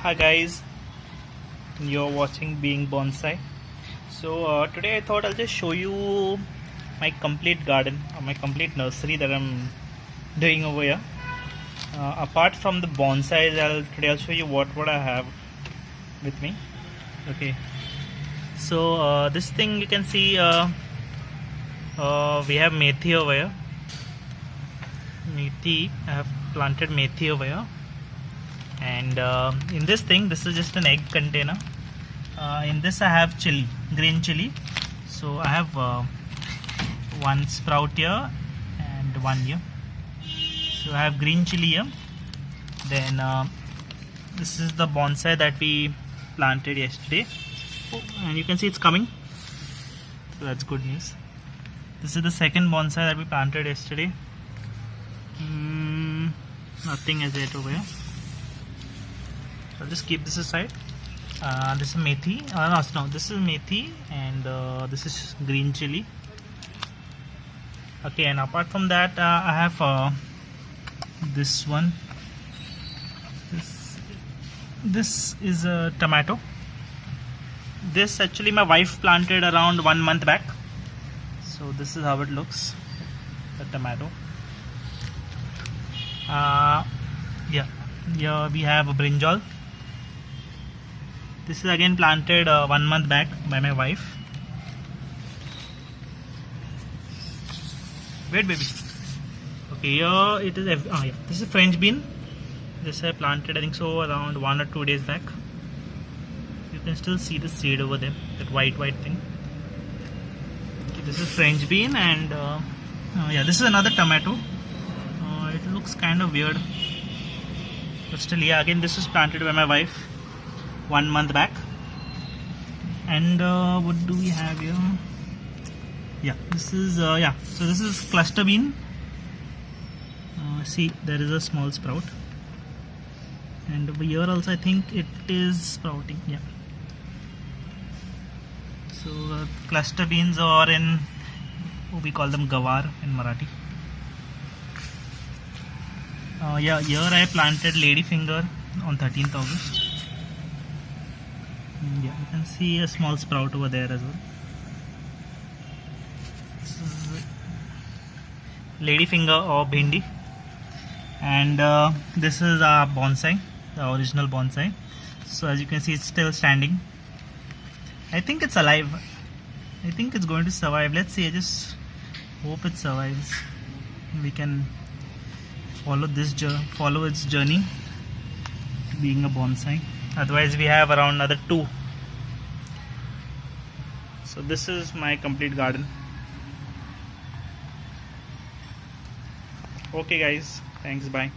Hi guys, you're watching Being Bonsai. Today I thought I'll just show you my complete garden or my complete nursery that I'm doing over here. Apart from the bonsais, I'll show you what I have with me. Okay, this thing you can see, we have methi over here. I have planted methi over here. And in this thing, this is just an egg container. In this I have green chili. So I have one sprout here and one here. So I have green chili here. Then this is the bonsai that we planted yesterday. And you can see it's coming. So that's good news. This is the second bonsai that we planted yesterday. Nothing as yet over here. I'll just keep this aside. This is methi. No, this is methi, and this is green chili. Okay, and apart from that, I have this one. This is a tomato. This actually my wife planted around 1 month back. So this is how it looks. The tomato. Here we have a brinjal. This is again planted 1 month back by my wife. Wait, baby. Okay, here it is. This is French bean. This I planted, I think so, around 1 or 2 days back. You can still see the seed over there, that white thing. Okay, this is French bean, and this is another tomato. It looks kind of weird, but still, again this is planted by my wife 1 month back. And what do we have here? This is so this is cluster bean. See, there is a small sprout, and over here also I think it is sprouting. So cluster beans, or in we call them gawar in Marathi. Here I planted ladyfinger on 13th August. You can see a small sprout over there as well. This is ladyfinger or bhindi. And this is our bonsai, the original bonsai. So as you can see, it's still standing. I think it's alive. I think it's going to survive. Let's see. I just hope it survives. We can follow its journey to being a bonsai. Otherwise we have around another 2. So this is my complete garden. Okay guys, thanks, bye.